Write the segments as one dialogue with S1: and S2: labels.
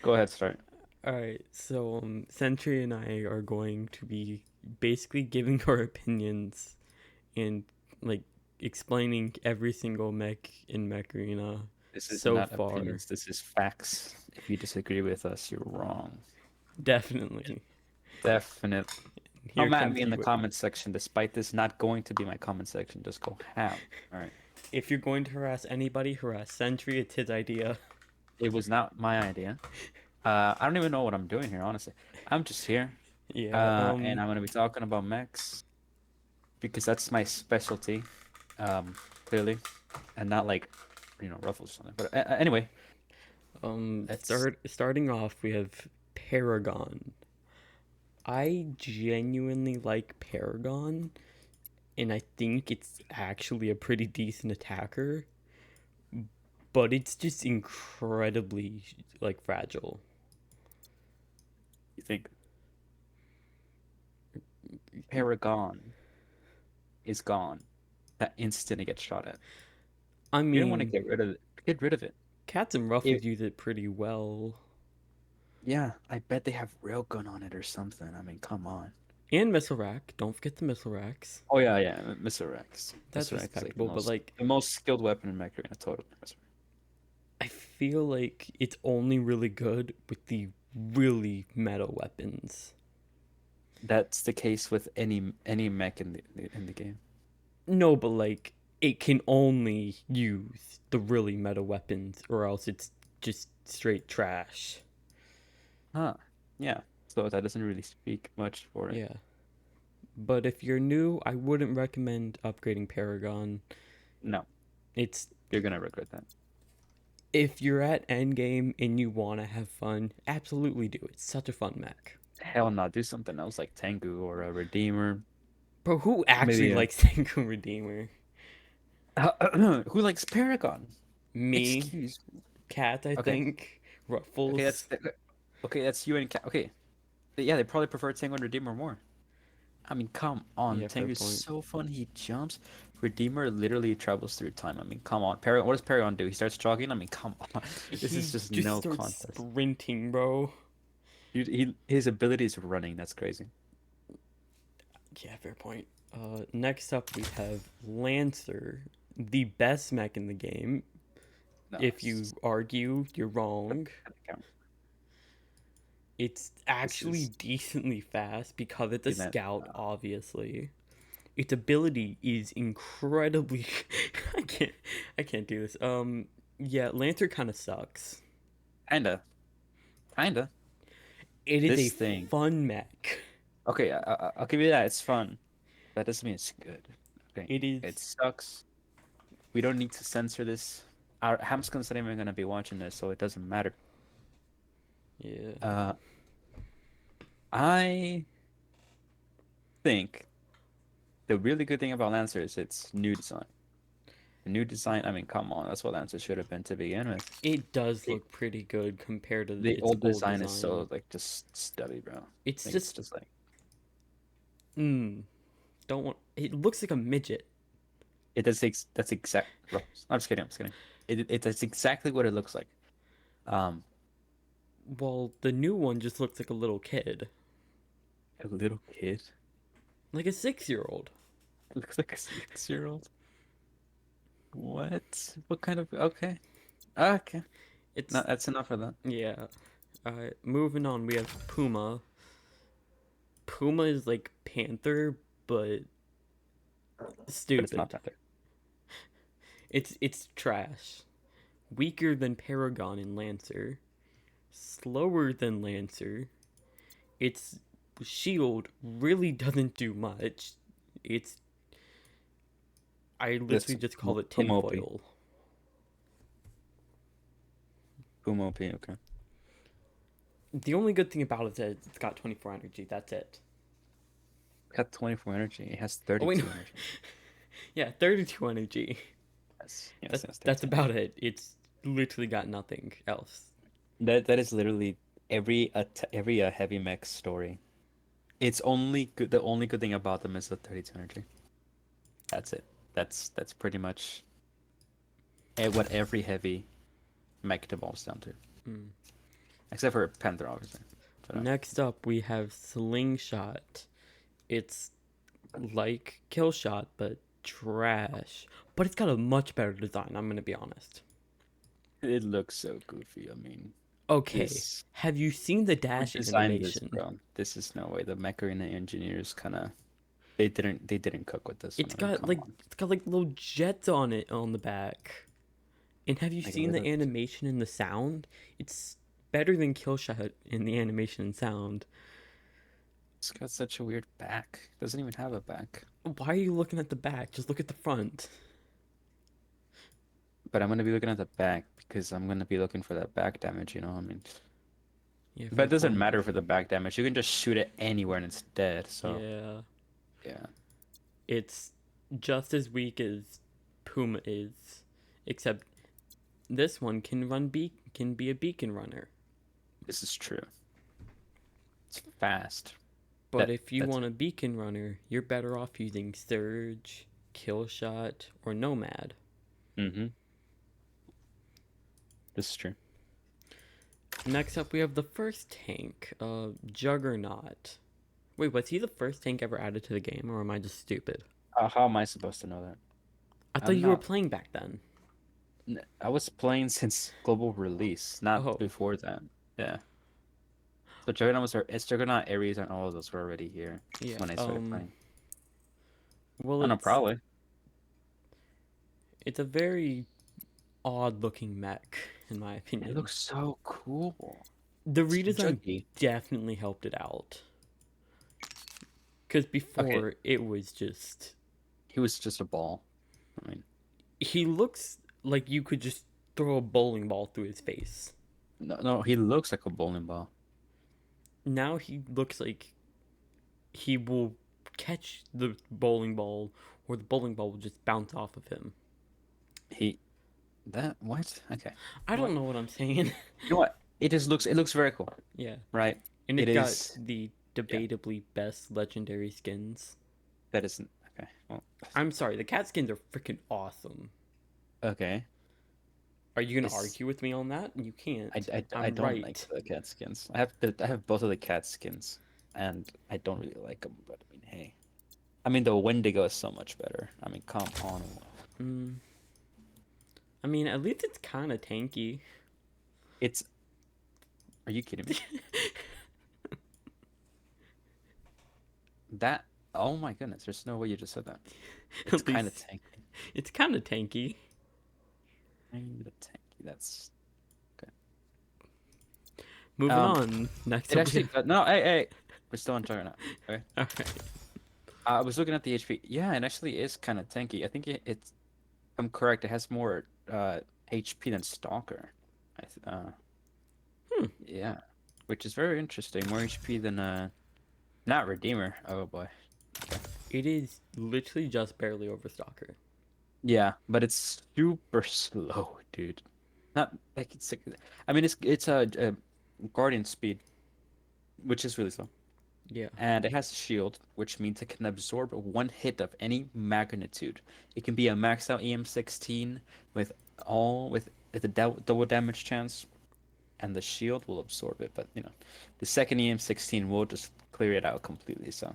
S1: Go ahead, start.
S2: All right, so Sentry and I are going to be basically giving our opinions and like explaining every single mech in Mech Arena
S1: This is
S2: so
S1: not
S2: far.
S1: opinions. This is facts. If you disagree with us, you're wrong.
S2: Definitely.
S1: Definitely.
S2: Here
S1: Come at
S2: comes
S1: me in
S2: the
S1: the comment section, despite this not going to be my comment section. Just go ham. All right.
S2: if you're going to harass anybody, harass Sentry. It's his idea.
S1: It was not my idea. I don't even know what I'm doing here, honestly. I'm just here.
S2: Yeah.
S1: And I'm gonna be talking about mechs because that's my specialty. Clearly, and not like, ruffles or something. But anyway, let's.
S2: Starting off, we have Paragon. I genuinely like Paragon, and I think it's actually a pretty decent attacker, but it's just incredibly like fragile.
S1: You think Paragon is gone that instant it gets shot at.
S2: I
S1: You don't want to
S2: mean,
S1: get rid of it. Get rid of it.
S2: Cats and Ruffles
S1: It
S2: use it pretty well,
S1: Yeah, I bet they have railgun on it or something. I mean, come on.
S2: and Missile Rack. Don't forget the Missile Racks.
S1: Oh yeah, yeah, Mr. Rex.
S2: That's
S1: Mr. Rex is like the
S2: respectable, but
S1: most
S2: like
S1: the most skilled weapon in Mech Arena, totally.
S2: I feel like it's only really good with the really meta weapons.
S1: That's the case with any mech in the game.
S2: No, but like it can only use the really meta weapons, or else it's just straight trash.
S1: Huh. Yeah. So that doesn't really speak much for it.
S2: Yeah. But if you're new, I wouldn't recommend upgrading Paragon.
S1: No,
S2: It's
S1: you're gonna regret that.
S2: if you're at endgame and you want to have fun, absolutely do it. It's such a fun mech.
S1: Hell no, do something else like Tengu or a Redeemer.
S2: Bro, who actually
S1: Maybe
S2: likes Tengu Redeemer?
S1: who likes Paragon?
S2: Me,
S1: Excuse me.
S2: Cat, I
S1: Okay.
S2: think.
S1: Okay,
S2: Ruffles.
S1: that's you and okay. Yeah, they probably prefer Tengu and Redeemer more. I mean, come on.
S2: Yeah, fair
S1: Tengu's
S2: point.
S1: so fun. He jumps. Redeemer literally travels through time. I mean, come on. Paragon, what does Paragon do? He starts jogging? I mean, come on. This is
S2: He
S1: just
S2: just
S1: no
S2: starts
S1: contest.
S2: sprinting, bro.
S1: His ability is running. That's crazy.
S2: Yeah, fair point. Next up we have Lancer, the best mech in the game.
S1: No,
S2: If you argue, you're wrong.
S1: doesn't count.
S2: It's
S1: This
S2: actually
S1: is
S2: decently fast because it's a
S1: in that.
S2: scout, obviously. Its ability is incredibly I can't I can't do this. Yeah, Lancer kind of sucks.
S1: Kinda. Kinda.
S2: It is a
S1: This thing.
S2: fun mech.
S1: Okay, I'll give you that. It's fun. That doesn't mean it's good. Okay.
S2: It
S1: It
S2: is
S1: sucks. We don't need to censor this. Our Hamskins not even gonna be watching this, so it doesn't matter.
S2: yeah.
S1: Uh, I think the really good thing about Lancer is its new design. The new design, I mean, come on, that's what Lancer should have been to begin with.
S2: It does
S1: The,
S2: look pretty good compared to
S1: the
S2: its
S1: old
S2: old
S1: design is so
S2: design.
S1: like just stubby, bro. I
S2: It's
S1: think it's
S2: just
S1: just like
S2: don't want it looks like a midget.
S1: that's exact. Bro, I'm just kidding. I'm just kidding. That's exactly what it looks like. Um,
S2: Well, the new one just looks like a little kid.
S1: a little kid.
S2: Like a 6-year old.
S1: It looks like a 6-year-old. What? What kind of? Okay. Okay. No,
S2: It's
S1: that's enough of that.
S2: yeah. Moving on, we have Puma. Puma is like Panther, but
S1: But it's not
S2: stupid.
S1: that there.
S2: It's trash. Weaker than Paragon and Lancer. Slower than Lancer. Its shield really doesn't do much. It's I
S1: This
S2: literally just call it
S1: Puma OP.
S2: tinfoil.
S1: Puma OP. Okay.
S2: The only good thing about it is that it's got 24 energy. That's it.
S1: Got 24 energy. It has
S2: Oh wait, no.
S1: 32 energy.
S2: Yeah, 32 energy.
S1: Yes, yes,
S2: That's
S1: 32
S2: about
S1: energy.
S2: it. It's literally got nothing else.
S1: That is literally every heavy mech story. It's only good. The only good thing about them is the 32 energy. That's it. That's pretty much what every heavy mech devolves down to.
S2: Mm.
S1: except for Panther, obviously. But,
S2: Next up, we have Slingshot. It's like Killshot, but trash. But it's got a much better design, I'm gonna be honest.
S1: it looks so goofy. I mean,
S2: Okay,
S1: this
S2: have you seen the
S1: who
S2: dash
S1: designed this,
S2: animation?
S1: bro? This is no way. The Mech Arena engineers kind of they didn't cook with this one.
S2: It's
S1: I mean,
S2: got
S1: come
S2: like
S1: on.
S2: it's got like little jets on it on the back. And have you
S1: Like
S2: seen the
S1: little,
S2: animation and the sound? It's better than Killshot in the animation and sound.
S1: it's got such a weird back. It doesn't even have a back.
S2: Why are you looking at the back? Just look at the front.
S1: But I'm gonna be looking at the back because I'm gonna be looking for that back damage. I mean,
S2: Yeah,
S1: but
S2: fair
S1: it doesn't
S2: point.
S1: matter for the back damage. You can just shoot it anywhere and it's dead. So
S2: Yeah,
S1: yeah,
S2: it's just as weak as Puma is, except this one can be a beacon runner.
S1: this is true. It's fast.
S2: But
S1: That
S2: if you
S1: that's
S2: want a beacon runner, you're better off using Surge, Killshot, or Nomad.
S1: mm-hmm. This is true.
S2: Next up, we have the first tank, Juggernaut. Wait, was he the first tank ever added to the game, or am I just stupid?
S1: How am I supposed to know that?
S2: I thought
S1: I'm
S2: you were
S1: not.
S2: playing back then.
S1: I was playing since global release, not
S2: Oh,
S1: before that. Yeah. So Juggernaut it's Juggernaut, Ares, and all of those were already here
S2: yeah.
S1: when I started playing.
S2: Well,
S1: I don't know, probably.
S2: it's a very odd looking mech, in my
S1: It
S2: opinion.
S1: looks so cool.
S2: The
S1: It's
S2: redesign
S1: juggy.
S2: definitely helped it out, because
S1: Okay,
S2: before it was just
S1: he was just a ball. I mean,
S2: he looks like you could just throw a bowling ball through his face.
S1: no, he looks like a bowling ball.
S2: Now he looks like he will catch the bowling ball, or the bowling ball will just bounce off of him.
S1: He that what? Okay.
S2: I don't
S1: What?
S2: know what I'm saying.
S1: You know what? It looks very cool,
S2: Yeah,
S1: right?
S2: and
S1: It
S2: it got
S1: is.
S2: the
S1: Yeah.
S2: debatably best legendary skins.
S1: That isn't okay. Well,
S2: I'm sorry, the cat skins are freaking awesome.
S1: okay.
S2: Are you gonna
S1: This
S2: argue with me on that? You can't.
S1: I
S2: I'm
S1: don't like
S2: right.
S1: the cat skins. I have both of the cat skins, and I don't really like them. But I mean, hey, I mean the Wendigo is so much better. I mean, come on.
S2: Mm, I mean, at least it's kind of tanky.
S1: It's. Are you kidding me? That. Oh my goodness! There's no way you just said that. It's
S2: At
S1: kind of
S2: least
S1: tanky.
S2: it's kind of tanky.
S1: Kind of tanky. That's okay.
S2: Moving
S1: Um,
S2: on. Next
S1: it
S2: up, we
S1: actually
S2: have.
S1: no. Hey, we're still on Juggernaut. Okay.
S2: All right.
S1: I was looking at the HP. Yeah, it actually is kind of tanky. I think it's. I'm correct. It has more HP than Stalker.
S2: Hmm.
S1: Yeah, which is very interesting. More HP than not Redeemer. Oh boy. Okay.
S2: It is literally just barely over Stalker.
S1: Yeah, but it's super slow, dude. Not like it's. I mean, it's a Guardian speed, which is really slow,
S2: Yeah.
S1: and it has a shield, which means it can absorb one hit of any magnitude. It can be a maxed out EM16 with with a double damage chance, and the shield will absorb it. But the second EM16 will just clear it out completely. So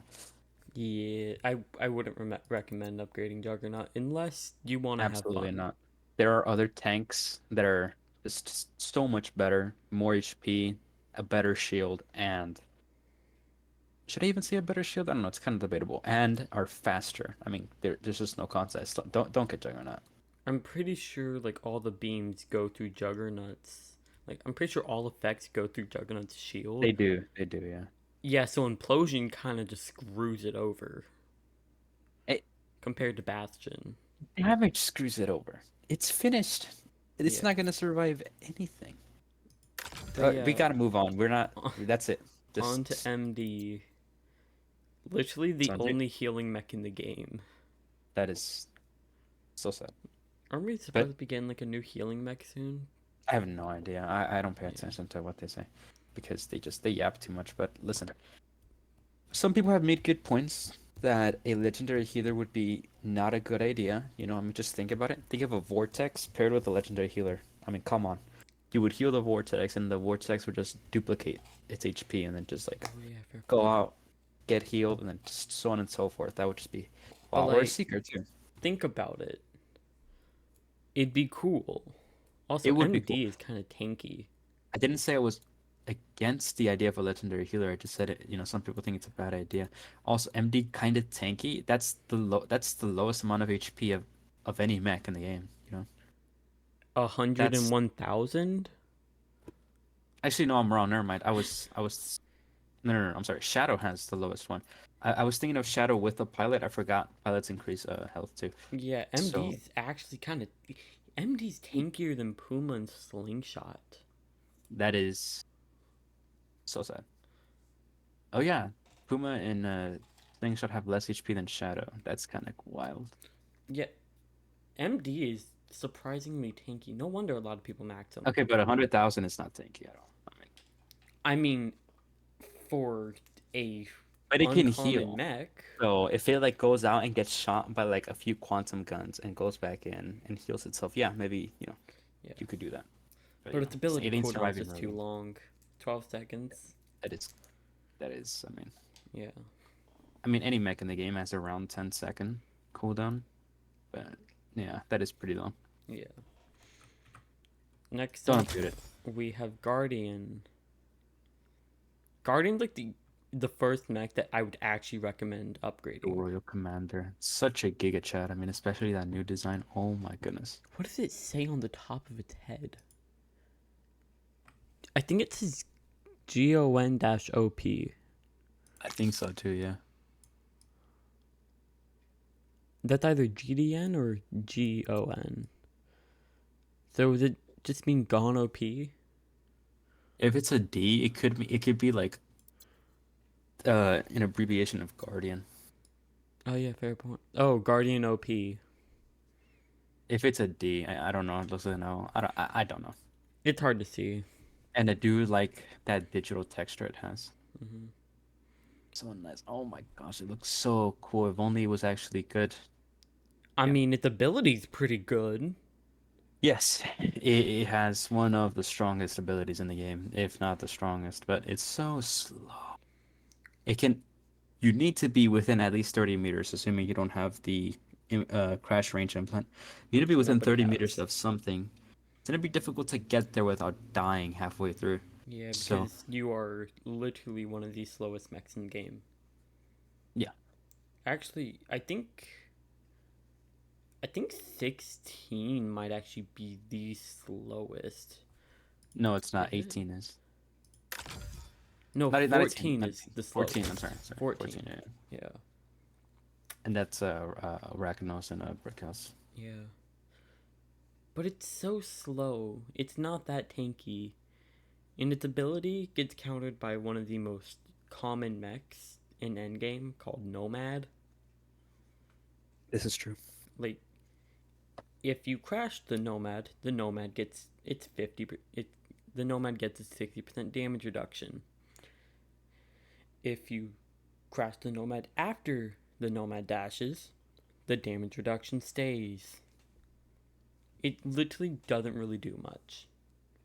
S2: Yeah. I wouldn't recommend upgrading Juggernaut unless you want to have
S1: absolutely
S2: fun.
S1: not. There are other tanks that are just so much better, more HP, a better shield, and should I even say a better shield? I don't know. It's kind of debatable, and are faster. I mean, there's just no contest. Don't get Juggernaut.
S2: I'm pretty sure like all the beams go through Juggernaut's. Like I'm pretty sure all effects go through Juggernaut's shield.
S1: They do. They do. Yeah.
S2: Yeah, so Implosion kind of just screws it over
S1: It
S2: compared to Bastion.
S1: damage screws it over. It's finished. It's
S2: Yeah.
S1: not gonna survive anything.
S2: But
S1: We
S2: yeah,
S1: gotta move on. We're not. That's it.
S2: on to
S1: Just
S2: MD. Literally the
S1: Sanjay.
S2: only healing mech in the game.
S1: That is so sad.
S2: Aren't we
S1: But
S2: supposed to begin like a new healing mech soon?
S1: I have no idea. I don't pay
S2: Yeah.
S1: attention to what they say because they yap too much. But listen, some people have made good points that a legendary healer would be not a good idea. I mean, just think about it. Think of a vortex paired with a legendary healer. I mean, come on. you would heal the vortex, and the vortex would just duplicate its HP, and then just like
S2: Oh yeah, fair
S1: go
S2: point.
S1: out, get healed, and then just so on and so forth. That would just be
S2: But
S1: wow. Or a
S2: like,
S1: seeker too.
S2: think about it. It'd be cool.
S1: It
S2: Also,
S1: would be cool.
S2: MD is kind of tanky.
S1: I didn't say I was against the idea of a legendary healer. I just said it, some people think it's a bad idea. Also, MD kind of tanky. That's the lowest amount of HP of any mech in the game, you know.
S2: A hundred and
S1: That's
S2: one thousand.
S1: actually no, I'm wrong. Never mind. I was no, no, no, I'm sorry. Shadow has the lowest one. I was thinking of Shadow with the pilot. I forgot pilots increase health too.
S2: Yeah,
S1: So
S2: MD's actually kind of. MD's tankier than Puma and Slingshot.
S1: that is so sad. Oh yeah, Puma and Slingshot have less HP than Shadow. That's kind of wild.
S2: Yeah, MD is surprisingly tanky. No wonder a lot of people max him.
S1: Okay, but 100,000 is not tanky at all. I mean,
S2: I mean, for a
S1: but it can
S2: uncommon
S1: heal.
S2: mech,
S1: So if it like goes out and gets shot by like a few quantum guns and goes back in and heals itself, yeah, maybe
S2: yeah.
S1: you could do that. But
S2: But its
S1: it's
S2: ability
S1: alien
S2: cooldown is
S1: surviving
S2: just too
S1: really.
S2: long. 12 seconds.
S1: That is that is.
S2: Yeah.
S1: I mean any mech in the game has around 10-second cooldown, but yeah, that is pretty long.
S2: Yeah. Next
S1: Don't
S2: up,
S1: impute it.
S2: we have Guardian. Guardian's like the first mech that I would actually recommend
S1: The
S2: upgrading.
S1: Royal Commander. Such a giga chat. I mean, especially that new design. Oh my goodness.
S2: What does it say on the top of its head? I think it says GON-OP.
S1: I think so too, yeah.
S2: That's either GDN or GON. So would it just mean gone OP?
S1: If it's a D, it could be like an abbreviation of Guardian.
S2: Oh yeah, fair point. Oh, Guardian OP.
S1: If it's a D, I don't know. It looks like no. I don't know.
S2: It's hard to see.
S1: And I do like that digital texture it has.
S2: Hmm.
S1: So nice. Oh my gosh, it looks so cool. If only it was actually good.
S2: I
S1: Yeah.
S2: mean, its ability's pretty good.
S1: Yes, it has one of the strongest abilities in the game, if not the strongest, but it's so slow. It can You need to be within at least 30 meters, assuming you don't have the crash range implant. You need to be
S2: Which
S1: within
S2: nobody
S1: 30 meters
S2: has.
S1: of something. It's gonna be difficult to get there without dying halfway through.
S2: Yeah,
S1: So,
S2: because you are literally one of the slowest mechs in the game.
S1: yeah.
S2: Actually, I think 16 might actually be the slowest.
S1: No, it's not.
S2: Is it?
S1: 18 is.
S2: No,
S1: Not 18,
S2: 14
S1: not
S2: is
S1: 18.
S2: the
S1: 14, I'm
S2: slowest.
S1: sorry. Sorry. 14,
S2: 14.
S1: yeah.
S2: Yeah.
S1: And that's Arachnos and a Brick House.
S2: Yeah. But it's so slow. It's not that tanky. And its ability gets countered by one of the most common mechs in Endgame called Nomad.
S1: This is true.
S2: Like, if you crash the Nomad gets its 50 it the Nomad gets its 60% damage reduction. If you crash the Nomad after the Nomad dashes, the damage reduction stays. It literally doesn't really do much.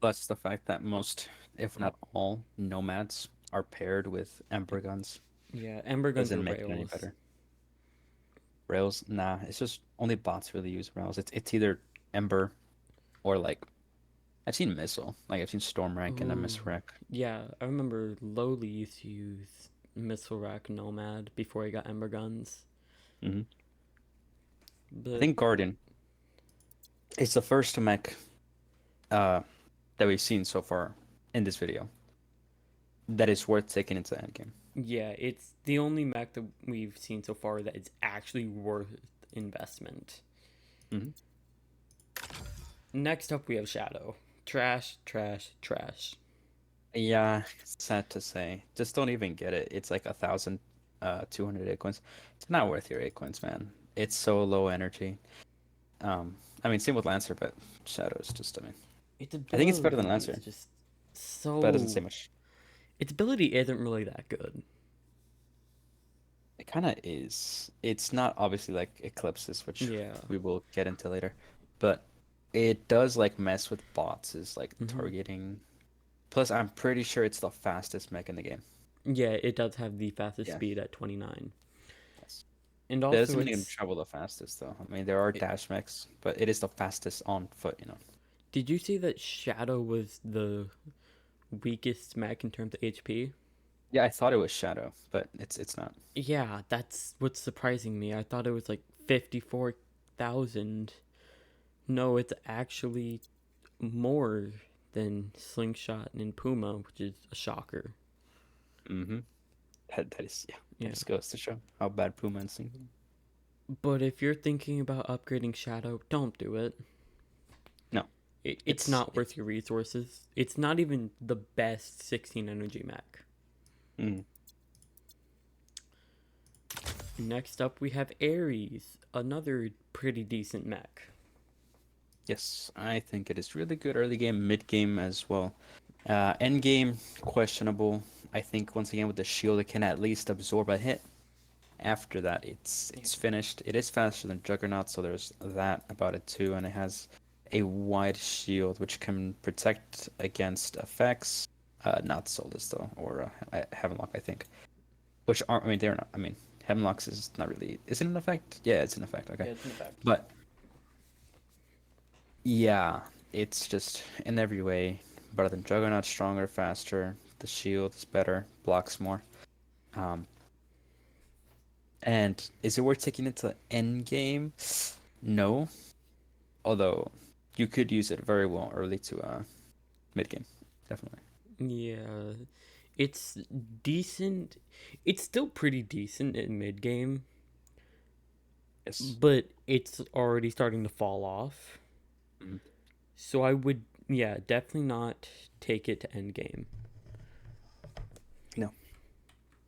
S1: Plus the fact that most, if not all, nomads are paired with Ember guns
S2: Yeah, Ember guns
S1: doesn't
S2: are
S1: make it any
S2: rails.
S1: better. Rails, nah, it's just only bots really use rails. It's either Ember or like I've seen missile, like I've seen Storm Rank and a
S2: Ooh.
S1: Miss Wreck.
S2: Yeah, I remember Lowly used to use Missile Rack Nomad before he got Ember guns.
S1: Hmm. I
S2: But
S1: think Guardian is the first mech uh, that we've seen so far in this video that is worth taking into the endgame.
S2: yeah, it's the only mech that we've seen so far that is actually worth investment.
S1: Hmm.
S2: Next up, we have Shadow. Trash, trash, trash.
S1: Yeah, it's sad to say. Just don't even get it. It's like 1,000, 200 acorns. It's not worth your acorns, man. It's so low energy. I mean, same with Lancer, but Shadow is just, I mean,
S2: Its
S1: I think it's better than
S2: ability is
S1: Lancer,
S2: just
S1: but it doesn't
S2: so.
S1: say much.
S2: Its ability isn't really that good.
S1: It kind of is. It's not obviously like Eclipses, which
S2: Yeah.
S1: we will get into later, but It does like mess with bots, is like
S2: Hmm.
S1: targeting. Plus, I'm pretty sure it's the fastest mech in the game.
S2: Yeah, it does have the fastest
S1: Yeah.
S2: speed at 29.
S1: Yes.
S2: And
S1: That
S2: also
S1: doesn't mean it can
S2: it's
S1: travel the fastest though. I mean, there are
S2: it,
S1: dash mechs, but it is the fastest on foot,
S2: did you see that Shadow was the weakest mech in terms of HP?
S1: Yeah, I thought it was Shadow, but it's not.
S2: Yeah, that's what's surprising me. I thought it was like 54,000. No, it's actually more than Slingshot and Puma, which is a shocker.
S1: Mm-hmm. That is, yeah. That
S2: Yeah.
S1: just goes to show how bad Puma and Sing.
S2: But if you're thinking about upgrading Shadow, don't do it.
S1: No,
S2: It's
S1: it's
S2: not worth
S1: it's
S2: your resources. It's not even the best 16 energy mech.
S1: mm,
S2: Next up, we have Ares, another pretty decent mech.
S1: yes. I think it is really good early game, mid game as well. End game questionable. I think once again with the shield, it can at least absorb a hit. After that, it's finished. It is faster than Juggernaut, so there's that about it too, and it has a wide shield which can protect against effects. Not Solus though, or Heavenlock, I think. Which aren't. I mean, they're not. I mean, Hemlocks is not really. Is it an effect? Yeah, it's an effect. Okay,
S2: Yeah, it's an effect.
S1: but yeah, it's just in every way better than Juggernaut. Stronger, faster. The shield is better. Blocks more. Um, and is it worth taking it to end game? No. Although you could use it very well early to mid game. Definitely.
S2: Yeah, it's decent. It's still pretty decent in mid game,
S1: Yes.
S2: but it's already starting to fall off.
S1: Mhm.
S2: So I would, yeah, definitely not take it to end game.